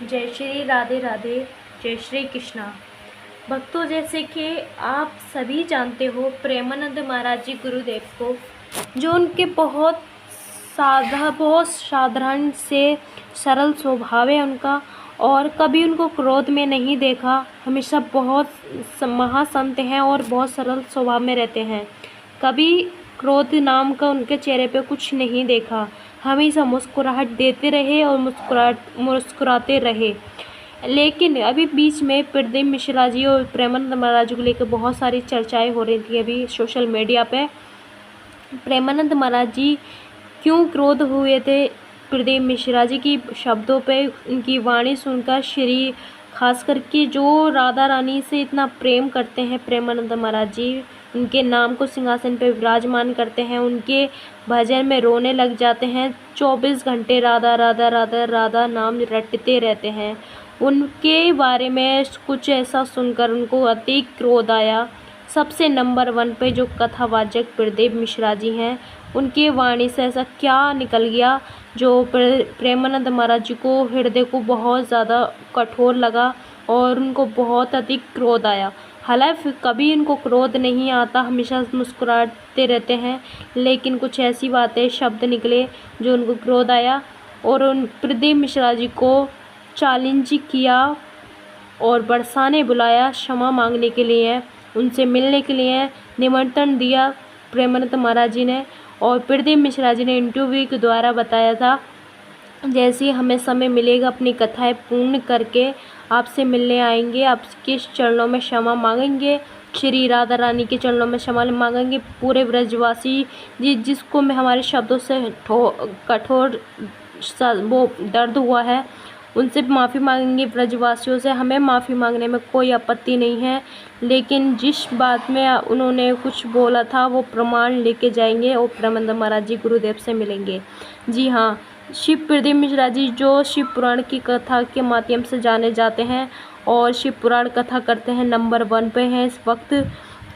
जय श्री राधे राधे। जय श्री कृष्णा। भक्तों, जैसे कि आप सभी जानते हो प्रेमानंद महाराज जी गुरुदेव को, जो उनके बहुत साधारण से सरल स्वभाव है उनका, और कभी उनको क्रोध में नहीं देखा। हमेशा बहुत महासंत हैं और बहुत सरल स्वभाव में रहते हैं। कभी क्रोध नाम का उनके चेहरे पे कुछ नहीं देखा। हमेशा मुस्कुराहट देते रहे और मुस्कुराते रहे। लेकिन अभी बीच में प्रदीप मिश्रा जी और प्रेमानंद महाराज जी को लेकर बहुत सारी चर्चाएं हो रही थी अभी सोशल मीडिया पे। प्रेमानंद महाराज जी क्यों क्रोध हुए थे प्रदीप मिश्रा जी की शब्दों पे, उनकी वाणी सुनकर। श्री खास करके जो राधा रानी से इतना प्रेम करते हैं प्रेमानंद महाराज जी, उनके नाम को सिंहासन पे विराजमान करते हैं, उनके भजन में रोने लग जाते हैं। 24 घंटे राधा राधा राधा राधा नाम रटते रहते हैं। उनके बारे में कुछ ऐसा सुनकर उनको अति क्रोध आया। सबसे नंबर 1 पे जो कथावाचक प्रदीप मिश्रा जी हैं, उनके वाणी से ऐसा क्या निकल गया जो प्रेमानंद महाराज जी को हृदय को बहुत ज़्यादा कठोर लगा और उनको बहुत अधिक क्रोध आया। हालांकि कभी इनको क्रोध नहीं आता, हमेशा मुस्कुराते रहते हैं, लेकिन कुछ ऐसी बातें शब्द निकले जो उनको क्रोध आया और उन प्रदीप मिश्रा जी को चैलेंज किया और बरसाने बुलाया क्षमा मांगने के लिए, उनसे मिलने के लिए निमंत्रण दिया प्रेमानंद महाराज जी ने। और प्रदीप मिश्रा जी ने इंटरव्यू के द्वारा बताया था, जैसे हमें समय मिलेगा अपनी कथाएं पूर्ण करके आपसे मिलने आएंगे, आपके चरणों में क्षमा मांगेंगे, श्री राधा रानी के चरणों में क्षमा मांगेंगे। पूरे ब्रजवासी जिसको मैं हमारे शब्दों से कठोर वो दर्द हुआ है, उनसे माफ़ी मांगेंगे। ब्रजवासियों से हमें माफ़ी मांगने में कोई आपत्ति नहीं है, लेकिन जिस बात में उन्होंने कुछ बोला था वो प्रमाण लेके जाएंगे और प्रेमानंद महाराज जी गुरुदेव से मिलेंगे। जी हाँ, शिव प्रदीप मिश्रा जी जो शिव पुराण की कथा के माध्यम से जाने जाते हैं और शिव पुराण कथा करते हैं, नंबर 1 पे हैं इस वक्त।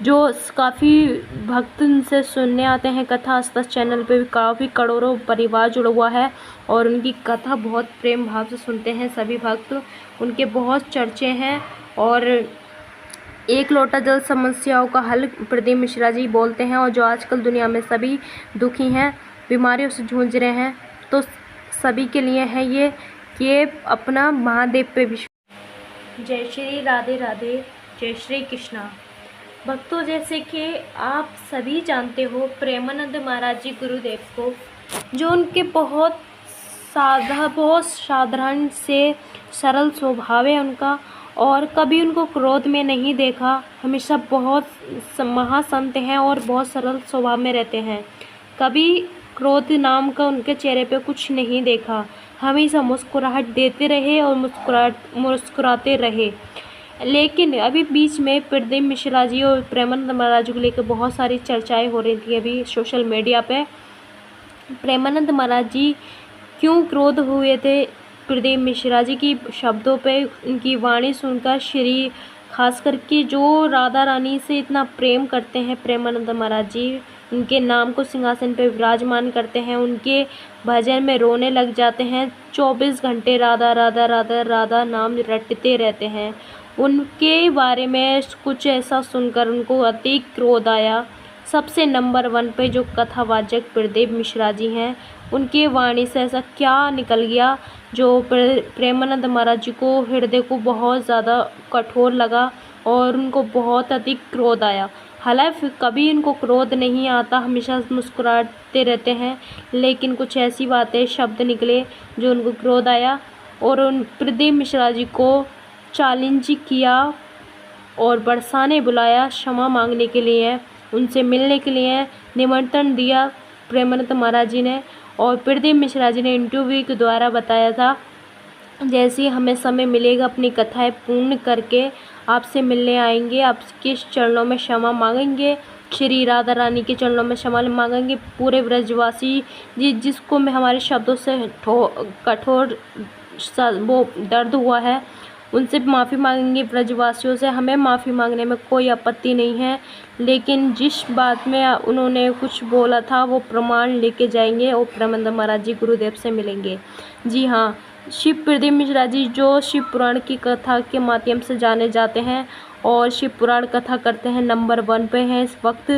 जो काफ़ी भक्त उनसे सुनने आते हैं कथा। आस्था चैनल पे भी काफ़ी करोड़ों परिवार जुड़ा हुआ है और उनकी कथा बहुत प्रेम भाव से सुनते हैं सभी भक्त। उनके बहुत चर्चे हैं और एक लोटा जल समस्याओं का हल प्रदीप मिश्रा जी बोलते हैं। और जो आजकल दुनिया में सभी दुखी हैं, बीमारियों से जूझ रहे हैं, तो सभी के लिए है ये अपना महादेव पे विश्वास। जय श्री राधे राधे। जय श्री कृष्णा। भक्तों, जैसे कि आप सभी जानते हो प्रेमानंद महाराज जी गुरुदेव को, जो उनके बहुत साधारण से सरल स्वभाव है उनका, और कभी उनको क्रोध में नहीं देखा। हमेशा बहुत महासंत हैं और बहुत सरल स्वभाव में रहते हैं। कभी क्रोध नाम का उनके चेहरे पे कुछ नहीं देखा। हमेशा मुस्कुराहट देते रहे और मुस्कुराते रहे। लेकिन अभी बीच में प्रदीप मिश्रा जी और प्रेमानंद महाराज जी को लेकर बहुत सारी चर्चाएं हो रही थी अभी सोशल मीडिया पे। प्रेमानंद महाराज जी क्यों क्रोध हुए थे प्रदीप मिश्रा जी की शब्दों पे, उनकी वाणी सुनकर। श्री खास करके जो राधा रानी से इतना प्रेम करते हैं प्रेमानंद महाराज जी, उनके नाम को सिंहासन पे विराजमान करते हैं, उनके भजन में रोने लग जाते हैं। 24 घंटे राधा राधा राधा राधा नाम रटते रहते हैं। उनके बारे में कुछ ऐसा सुनकर उनको अति क्रोध आया। सबसे नंबर 1 पे जो कथावाचक प्रदीप मिश्रा जी हैं, उनके वाणी से ऐसा क्या निकल गया जो प्रेमानंद महाराज जी को हृदय को बहुत ज़्यादा कठोर लगा और उनको बहुत अधिक क्रोध आया। हालांकि कभी इनको क्रोध नहीं आता, हमेशा मुस्कुराते रहते हैं, लेकिन कुछ ऐसी बातें शब्द निकले जो उनको क्रोध आया और उन प्रदीप मिश्रा जी को चैलेंज किया और बरसाने बुलाया क्षमा मांगने के लिए, उनसे मिलने के लिए निमंत्रण दिया प्रेमानंद महाराज जी ने। और प्रदीप मिश्रा जी ने इंटरव्यू के द्वारा बताया था, जैसे हमें समय मिलेगा अपनी कथाएं पूर्ण करके आपसे मिलने आएंगे, आपके चरणों में क्षमा मांगेंगे, श्री राधा रानी के चरणों में क्षमा मांगेंगे। पूरे ब्रजवासी जिसको मैं हमारे शब्दों से कठोर वो दर्द हुआ है, उनसे माफ़ी मांगेंगे। ब्रजवासियों से हमें माफ़ी मांगने में कोई आपत्ति नहीं है, लेकिन जिस बात में उन्होंने कुछ बोला था वो प्रमाण लेके जाएंगे और प्रेमानंद महाराज जी गुरुदेव से मिलेंगे। जी हाँ, शिव प्रदीप मिश्रा जी जो शिव पुराण की कथा के माध्यम से जाने जाते हैं और शिव पुराण कथा करते हैं, नंबर 1 पे हैं इस वक्त।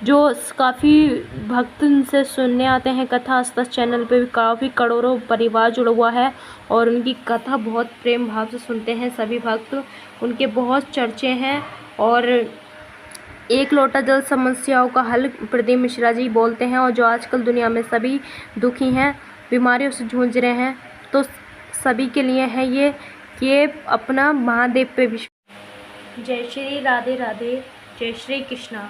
जो काफ़ी भक्त उनसे सुनने आते हैं कथा। आस्था चैनल पे भी काफ़ी करोड़ों परिवार जुड़ा हुआ है और उनकी कथा बहुत प्रेम भाव से सुनते हैं सभी भक्त। उनके बहुत चर्चे हैं और एक लोटा जल समस्याओं का हल प्रदीप मिश्रा जी बोलते हैं। और जो आजकल दुनिया में सभी दुखी हैं, बीमारियों से जूझ रहे हैं, तो सभी के लिए है ये कि अपना महादेव पे विश्वास। जय श्री राधे राधे, जय श्री कृष्णा।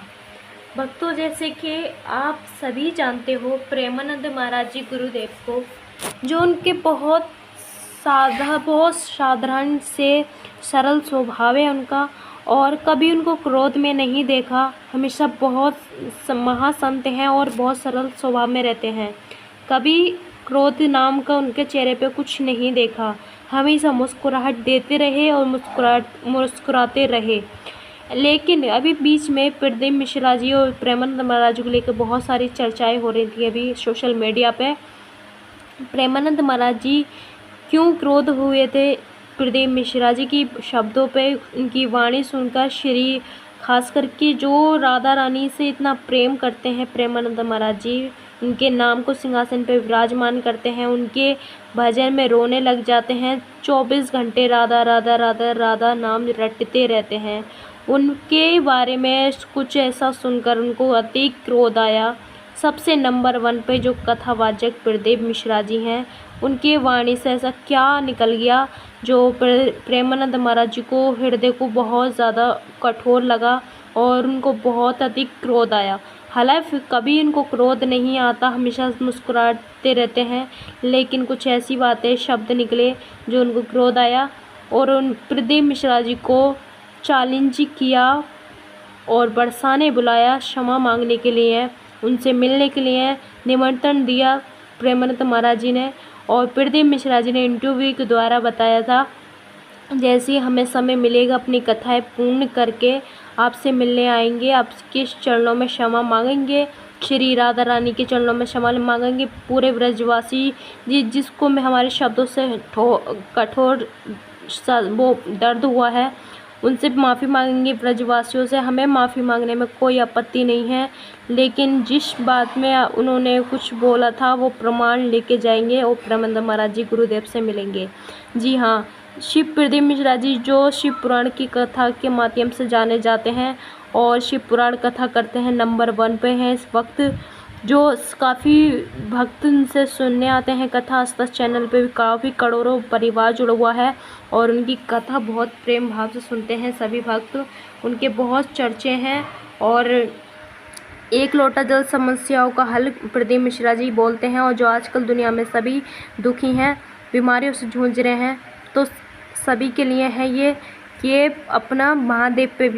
भक्तों, जैसे कि आप सभी जानते हो प्रेमानंद महाराज जी गुरुदेव को, जो उनके बहुत साधारण से सरल स्वभाव है उनका, और कभी उनको क्रोध में नहीं देखा। हमेशा बहुत महासंत हैं और बहुत सरल स्वभाव में रहते हैं। कभी क्रोध नाम का उनके चेहरे पे कुछ नहीं देखा। हमेशा मुस्कुराहट देते रहे और मुस्कुराते रहे। लेकिन अभी बीच में प्रदीप मिश्रा जी और प्रेमानंद महाराज को लेकर बहुत सारी चर्चाएं हो रही थी अभी सोशल मीडिया पे। प्रेमानंद महाराज जी क्यों क्रोध हुए थे प्रदीप मिश्रा जी की शब्दों पे, उनकी वाणी सुनकर। श्री खास करके जो राधा रानी से इतना प्रेम करते हैं प्रेमानंद महाराज जी, उनके नाम को सिंहासन पे विराजमान करते हैं, उनके भजन में रोने लग जाते हैं। 24 घंटे राधा राधा राधा राधा नाम रटते रहते हैं। उनके बारे में कुछ ऐसा सुनकर उनको अति क्रोध आया। सबसे नंबर 1 पे जो कथावाचक प्रदीप मिश्रा जी हैं, उनके वाणी से ऐसा क्या निकल गया जो प्रेमानंद महाराज जी को हृदय को बहुत ज़्यादा कठोर लगा और उनको बहुत अधिक क्रोध आया। हालांकि कभी इनको क्रोध नहीं आता, हमेशा मुस्कुराते रहते हैं, लेकिन कुछ ऐसी बातें शब्द निकले जो उनको क्रोध आया और उन प्रदीप मिश्रा जी को चैलेंज किया और बरसाने बुलाया क्षमा मांगने के लिए, उनसे मिलने के लिए निमंत्रण दिया प्रेमानंद महाराज जी ने। और प्रदीप मिश्रा जी ने इंटरव्यू के द्वारा बताया था, जैसे ही हमें समय मिलेगा अपनी कथाएं पूर्ण करके आपसे मिलने आएंगे, आपके चरणों में क्षमा मांगेंगे, श्री राधा रानी के चरणों में क्षमा मांगेंगे। पूरे ब्रजवासी जिसको मैं हमारे शब्दों से कठोर वो दर्द हुआ है, उनसे माफ़ी मांगेंगे ब्रजवासियों से। हमें माफ़ी मांगने में कोई आपत्ति नहीं है, लेकिन जिस बात में उन्होंने कुछ बोला था वो प्रमाण लेके जाएंगे और प्रेमानंद महाराज जी गुरुदेव से मिलेंगे। जी हाँ, शिव प्रदीप मिश्रा जी जो शिव पुराण की कथा के माध्यम से जाने जाते हैं और शिव पुराण कथा करते हैं, नंबर 1 पे हैं इस वक्त। जो काफ़ी भक्त उनसे सुनने आते हैं कथा। आस्था चैनल पे भी काफ़ी करोड़ों परिवार जुड़ा हुआ है और उनकी कथा बहुत प्रेम भाव से सुनते हैं सभी भक्त। उनके बहुत चर्चे हैं और एक लोटा जल समस्याओं का हल प्रदीप मिश्रा जी बोलते हैं। और जो आजकल दुनिया में सभी दुखी हैं, बीमारियों से जूझ रहे हैं, तो सभी के लिए है ये कि अपना महादेव पे